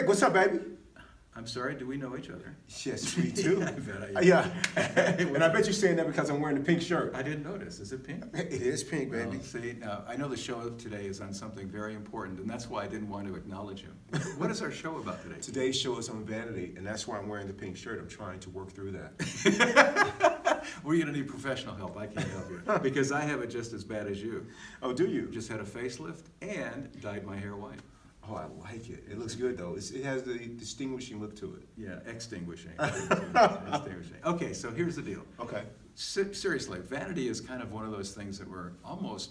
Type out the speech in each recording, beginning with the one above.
What's up, baby? I'm sorry, do we know each other? Yes, we do. I bet I Yeah. And I bet you're saying that because I'm wearing the pink shirt. I didn't notice. Is it pink? It is pink, baby. Well, see, now, I know the show today is on something very important, and that's why I didn't want to acknowledge him. What is our show about today? Today's show is on Vanity, and that's why I'm wearing the pink shirt. I'm trying to work through that. We're going to need professional help. I can't help you. Because I have it just as bad as you. Oh, do you? Just had a facelift and dyed my hair white. Oh, I like it. It looks good, though. It has the distinguishing look to it. Yeah, extinguishing. Extinguishing. Okay, so here's the deal. Okay. Seriously, Vanity is kind of one of those things that we're almost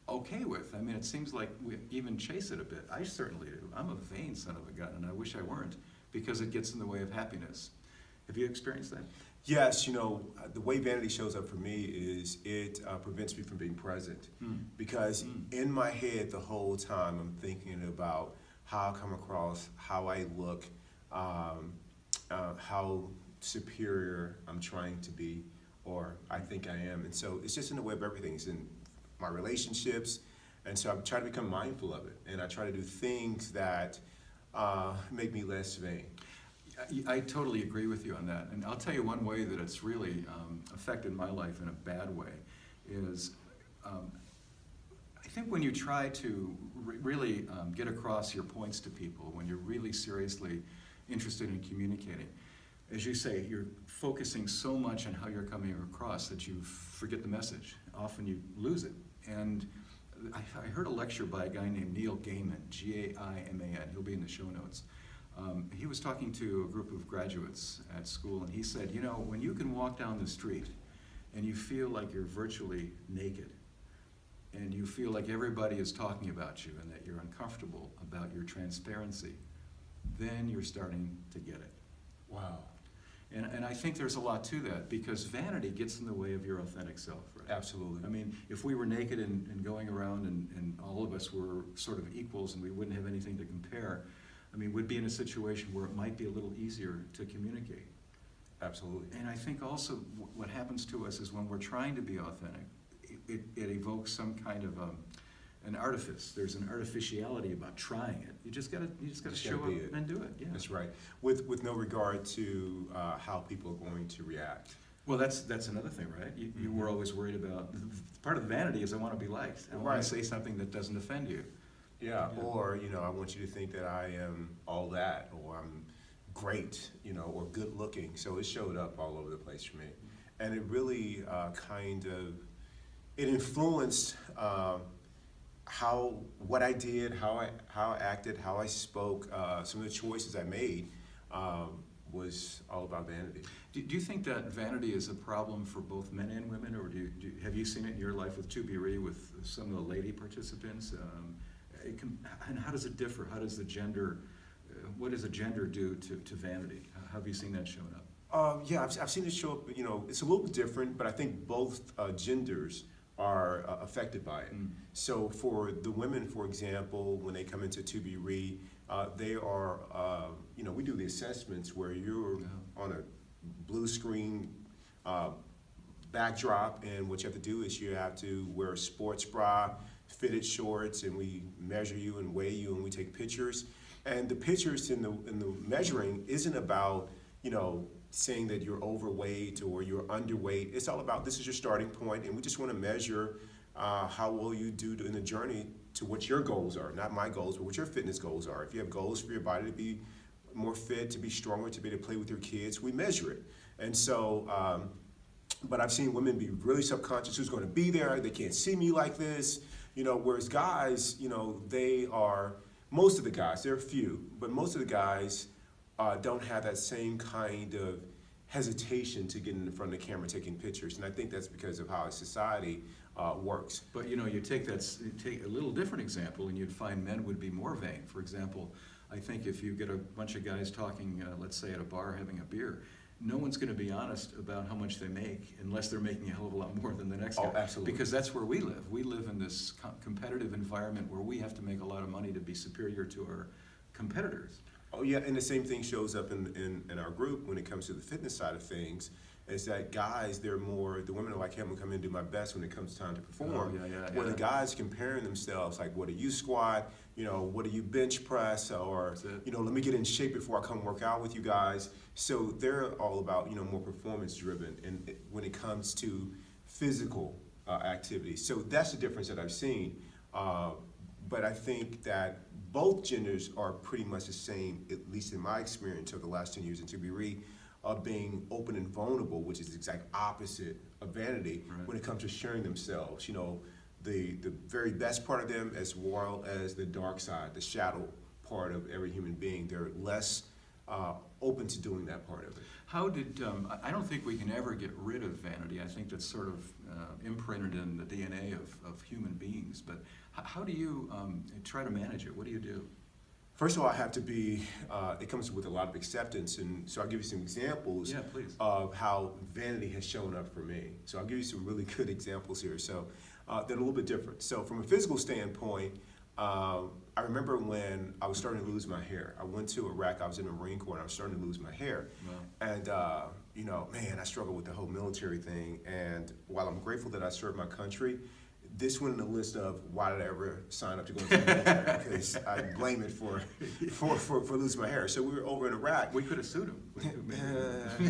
okay with. I mean, it seems like we even chase it a bit. I certainly do. I'm a vain son of a gun, and I wish I weren't, because it gets in the way of happiness. Have you experienced that? Yes, you know, the way Vanity shows up for me is it prevents me from being present. Because in my head the whole time I'm thinking about how I come across, how I look, how superior I'm trying to be, or I think I am. And so it's just in the way of everything. It's in my relationships. And so I try to become mindful of it. And I try to do things that make me less vain. I totally agree with you on that. And I'll tell you one way that it's really affected my life in a bad way is I think when you try to really get across your points to people, when you're really seriously interested in communicating, as you say, you're focusing so much on how you're coming across that you forget the message. Often you lose it. And I heard a lecture by a guy named Neil Gaiman, G-A-I-M-A-N. He'll be in the show notes. He was talking to a group of graduates at school, and he said, you know, when you can walk down the street and you feel like you're virtually naked, and you feel like everybody is talking about you and that you're uncomfortable about your transparency, then you're starting to get it. Wow. And I think there's a lot to that, because vanity gets in the way of your authentic self, right? Absolutely. I mean, if we were naked and going around and all of us were sort of equals and we wouldn't have anything to compare, I mean, we'd be in a situation where it might be a little easier to communicate. Absolutely. And I think also what happens to us is when we're trying to be authentic, it evokes some kind of an artifice. There's an artificiality about trying it. You just gotta show up and do it. Yeah. That's right. With no regard to how people are going to react. Well, that's another thing, right? You were always worried about, part of the vanity is I want to be liked. I want to say something that doesn't offend you. Yeah, or, you know, I want you to think that I am all that, or I'm great, you know, or good looking. So it showed up all over the place for me. And it really it influenced what I did, how I acted, how I spoke. Some of the choices I made was all about vanity. Do you think that vanity is a problem for both men and women, or have you seen it in your life with ToBeRe, with some of the lady participants? And how does it differ? How does the gender, what does the gender do to vanity? How have you seen that showing up? Yeah, I've seen it show up, you know, it's a little bit different, but I think both genders are affected by it. So for the women, for example, when they come into ToBeRe, they are, you know, we do the assessments where you're on a blue screen backdrop, and what you have to do is you have to wear a sports bra, fitted shorts, and we measure you and weigh you, and we take pictures. And the pictures in the measuring isn't about, you know, saying that you're overweight or you're underweight. It's all about, this is your starting point, and we just want to measure how well you do in the journey to what your goals are. Not my goals, but what your fitness goals are. If you have goals for your body to be more fit, to be stronger, to be able to play with your kids, we measure it. And so, but I've seen women be really subconscious, who's going to be there, they can't see me like this, you know, whereas guys, you know, they are, most of the guys, there are a few, but most of the guys don't have that same kind of hesitation to get in front of the camera taking pictures, and I think that's because of how society works. But you know, you take a little different example, and you'd find men would be more vain. For example, I think if you get a bunch of guys talking, let's say at a bar having a beer, no one's going to be honest about how much they make unless they're making a hell of a lot more than the next guy. Oh, absolutely. Because that's where we live. We live in this competitive environment where we have to make a lot of money to be superior to our competitors. Oh yeah, and the same thing shows up in our group when it comes to the fitness side of things, is that guys, they're more, the women are like, hey, I'm gonna come in and do my best when it comes time to perform. Oh, yeah, Where the guys comparing themselves, like, what do you squat, you know, what do you bench press, or, you know, let me get in shape before I come work out with you guys. So they're all about, you know, more performance driven, and when it comes to physical activities. So that's the difference that I've seen. But I think that both genders are pretty much the same, at least in my experience over the last 10 years in ToBeRe, of being open and vulnerable, which is the exact opposite of Vanity, Right. when it comes to sharing themselves. You know, the very best part of them as well as the dark side, the shadow part of every human being. They're less open to doing that part of it. How did, I don't think we can ever get rid of vanity. I think that's sort of imprinted in the DNA of human beings. But how do you try to manage it? What do you do? First of all, I have to be, it comes with a lot of acceptance, and so I'll give you some examples of how vanity has shown up for me. So I'll give you some really good examples here. So they're a little bit different. So from a physical standpoint, I remember when I was starting to lose my hair. I went to Iraq, I was in the Marine Corps, and I was starting to lose my hair. Wow. And you know, man, I struggled with the whole military thing, and while I'm grateful that I served my country, this went in the list of why did I ever sign up to go into the military, because I blame it for losing my hair. So we were over in Iraq. We could have sued him.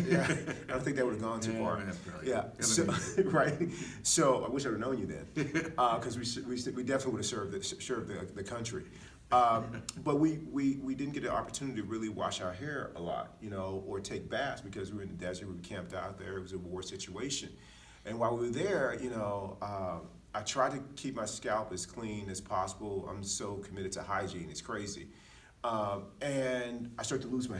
Yeah, I don't think that would have gone too far. Yeah, so, right. So I wish I would have known you then, because we definitely would have served the country. But we didn't get the opportunity to really wash our hair a lot, you know, or take baths, because we were in the desert, we were camped out there, it was a war situation. And while we were there, you know, I tried to keep my scalp as clean as possible. I'm so committed to hygiene, it's crazy. And I started to lose my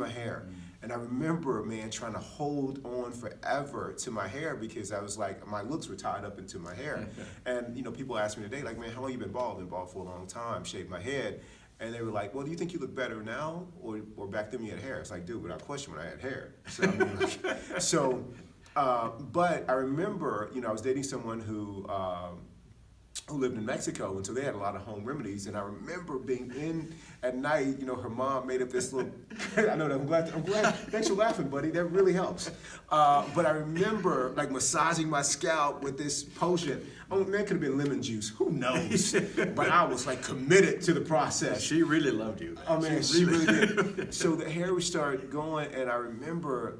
hair. And I remember, man, trying to hold on forever to my hair, because I was like, my looks were tied up into my hair. And, you know, people ask me today, like, man, how long you been bald? Been bald for a long time, shaved my head. And they were like, well, do you think you look better now or back then when you had hair? It's like, dude, without question, when I had hair. So, I mean, like, but I remember, you know, I was dating someone who lived in Mexico, and so they had a lot of home remedies. And I remember being in at night, you know, her mom made up this little, I know that, I'm glad, thanks for laughing, buddy, that really helps. But I remember like massaging my scalp with this potion. Oh, man, could have been lemon juice, who knows? But I was like committed to the process. She really loved you. Oh man, she really did. So the hair would start going, and I remember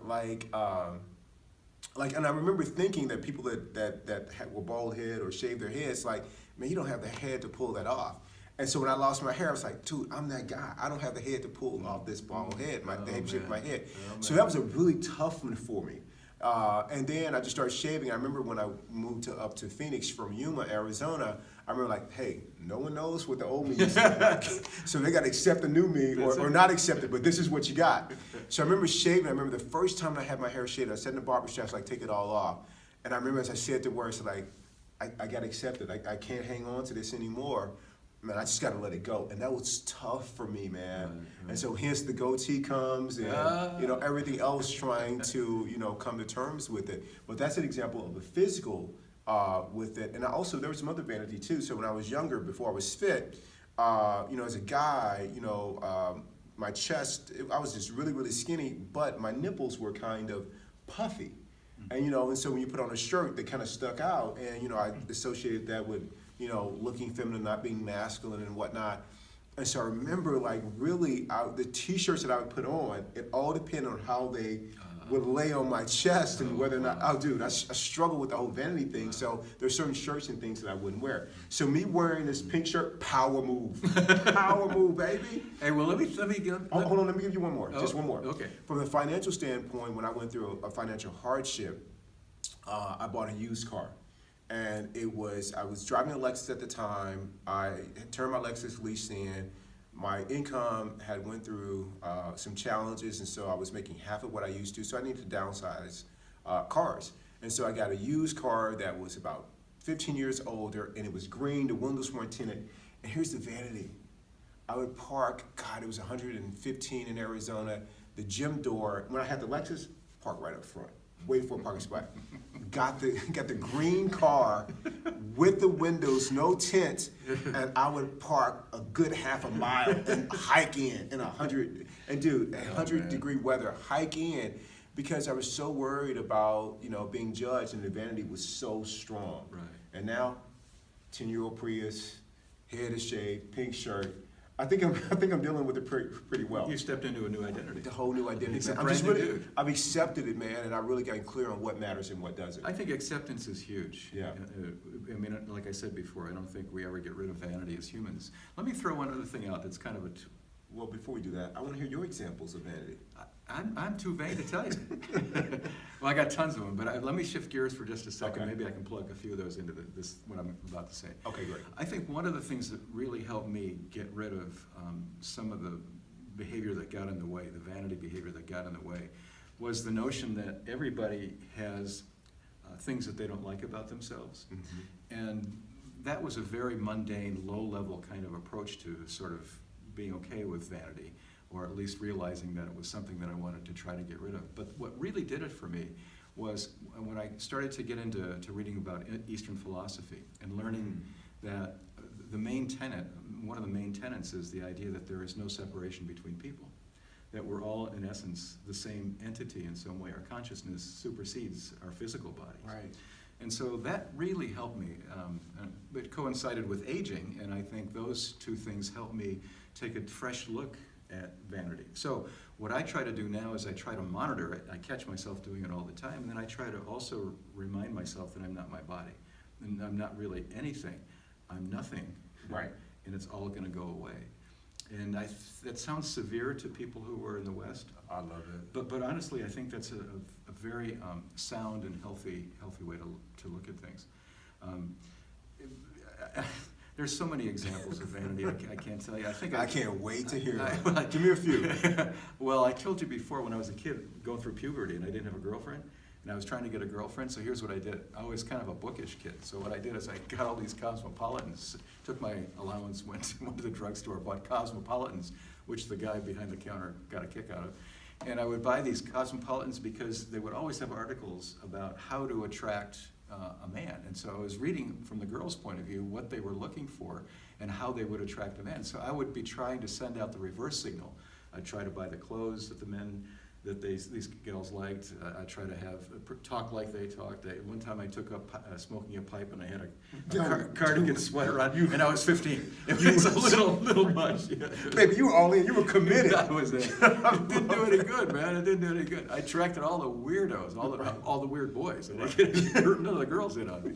and I remember thinking that people that were bald head or shaved their heads, like, man, you don't have the head to pull that off. And so when I lost my hair, I was like, dude, I'm that guy. I don't have the head to pull off this bald head, the head shape of my head. So that was a really tough one for me. And then I just started shaving. I remember when I moved up to Phoenix from Yuma, Arizona, I remember like, hey, no one knows what the old me is like. So they got to accept the new me or not accept it, but this is what you got. So I remember shaving. I remember the first time I had my hair shaved, I sat in the barbershop, I was like, take it all off. And I remember as I said the words, like, I got to accept it. I can't hang on to this anymore. Man, I just got to let it go. And that was tough for me, man. And so hence the goatee comes and, you know, everything else trying to, you know, come to terms with it. But that's an example of the physical with it. And there was some other vanity too. So when I was younger, before I was fit, you know, as a guy, you know, my chest, I was just really, really skinny, but my nipples were kind of puffy. And, you know, and so when you put on a shirt, they kind of stuck out. And, you know, I associated that with, you know, looking feminine, not being masculine and whatnot. And so I remember, like, really, the t-shirts that I would put on, it all depended on how they would lay on my chest and whether or not, dude, I struggle with the whole vanity thing. So there's certain shirts and things that I wouldn't wear. So me wearing this pink shirt, power move. Power move, baby. Hey, well, let me hold on, let me give you one more, just one more. Okay. From the financial standpoint, when I went through a financial hardship, I bought a used car. And I was driving a Lexus at the time. I had turned my Lexus lease in. My income had went through some challenges, and so I was making half of what I used to, so I needed to downsize cars. And so I got a used car that was about 15 years older, and it was green, the windows weren't tinted. And here's the vanity. I would park, God, it was 115 in Arizona, the gym door, when I had the Lexus, park right up front, wait for a parking spot. Got the green car with the windows, no tint, and I would park a good half a mile and hike in 100, and dude, 100-degree weather, hike in, because I was so worried about, being judged, and the vanity was so strong. Right. And now, 10-year-old Prius, head is shaved, pink shirt. I think I'm dealing with it pretty well. You stepped into a new identity. The whole new identity. It's a Man. brand new dude. I've accepted it, man, and I really got clear on what matters and what doesn't. I think acceptance is huge. Yeah. I mean, like I said before, I don't think we ever get rid of vanity as humans. Let me throw one other thing out that's kind of a... Well, before we do that, I want to hear your examples of vanity. I'm too vain to tell you. Well, I got tons of them, but let me shift gears for just a second. Okay. Maybe I can plug a few of those into this what I'm about to say. Okay, great. I think one of the things that really helped me get rid of some of the behavior that got in the way, the vanity behavior that got in the way, was the notion that everybody has things that they don't like about themselves. Mm-hmm. And that was a very mundane, low-level kind of approach to sort of being okay with vanity, or at least realizing that it was something that I wanted to try to get rid of. But what really did it for me was when I started to get into reading about Eastern philosophy and learning that the main tenet, one of the main tenets is the idea that there is no separation between people, that we're all in essence the same entity in some way. Our consciousness supersedes our physical bodies. Right. And so that really helped me. It coincided with aging, and I think those two things helped me take a fresh look at vanity. So what I try to do now is I try to monitor it. I catch myself doing it all the time, and then I try to also remind myself that I'm not my body, and I'm not really anything. I'm nothing. Right. And it's all going to go away. And that sounds severe to people who are in the West. I love it. But honestly, I think that's a very sound and healthy way to look at things. There's so many examples of vanity, I can't tell you. I can't wait to hear them. Give me a few. Well, I told you before, when I was a kid going through puberty and I didn't have a girlfriend, and I was trying to get a girlfriend, so here's what I did. I was kind of a bookish kid, so what I did is I got all these Cosmopolitans, took my allowance, went to the drugstore, bought Cosmopolitans, which the guy behind the counter got a kick out of. And I would buy these Cosmopolitans because they would always have articles about how to attract a man. And so I was reading from the girl's point of view what they were looking for and how they would attract a man. So I would be trying to send out the reverse signal. I'd try to buy the clothes that the men, that these gals liked. I'd try to have talk like they talked. One time I took up smoking a pipe and I had a cardigan sweater on, and I was 15. It was a little much. Yeah. Baby, you were all in. You were committed. I was in. It didn't do any good, man. It didn't do any good. I attracted all the weirdos, all the weird boys. And none of the girls in on me.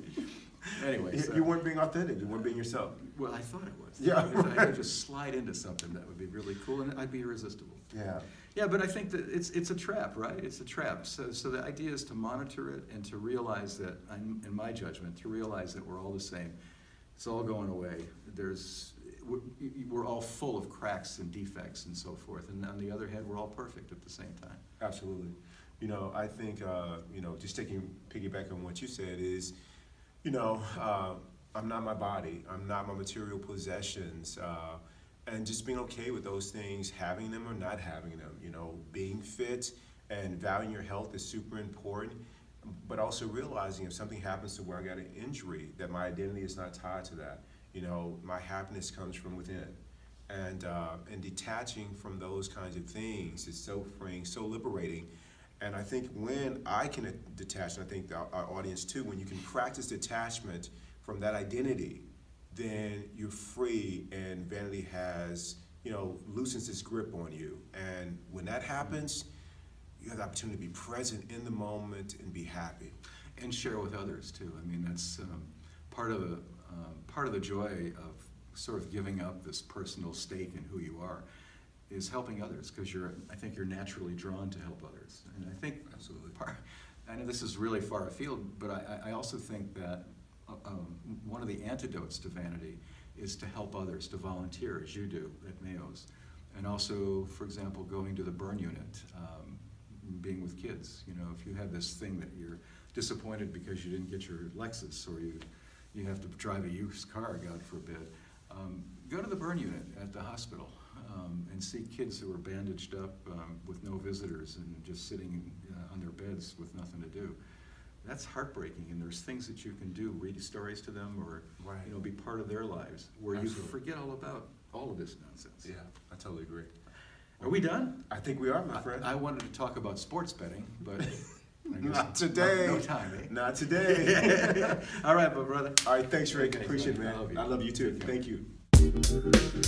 Anyway, so, You weren't being authentic. You weren't being yourself. well, I thought it was. Yeah. I could just slide into something that would be really cool, and I'd be irresistible. Yeah. Yeah, but I think that it's a trap, right? It's a trap. So the idea is to monitor it and to realize that, in my judgment, to realize that we're all the same. It's all going away. We're all full of cracks and defects and so forth. And on the other hand, we're all perfect at the same time. Absolutely. I think, just piggyback on what you said is, I'm not my body. I'm not my material possessions. And just being okay with those things, having them or not having them, being fit and valuing your health is super important, but also realizing if something happens to where I got an injury, that my identity is not tied to that. My happiness comes from within. And detaching from those kinds of things is so freeing, so liberating. And I think when I can detach, and I think our audience too, when you can practice detachment from that identity, then you're free, and vanity has, loosens its grip on you. And when that happens, you have the opportunity to be present in the moment and be happy. And share with others too. I mean, that's part of the joy of sort of giving up this personal stake in who you are, is helping others, because I think you're naturally drawn to help others. And I think, Absolutely. I know this is really far afield, but I also think that one of the antidotes to vanity is to help others, to volunteer, as you do at Mayo's. And also, for example, going to the burn unit, being with kids. If you have this thing that you're disappointed because you didn't get your Lexus, or you have to drive a used car, God forbid, Go to the burn unit at the hospital and see kids who are bandaged up with no visitors and just sitting on their beds with nothing to do. That's heartbreaking, and there's things that you can do, read stories to them, or Right. be part of their lives, where Absolutely. you forget all about all of this nonsense. Yeah, I totally agree. Are we done? I think we are, my friend. I wanted to talk about sports betting, but I guess Not today. No time, eh? Not today. All right, my brother. All right, thanks, Rick. Okay, Appreciate it, buddy. man. I love you. I love you too. Take care. Thank you.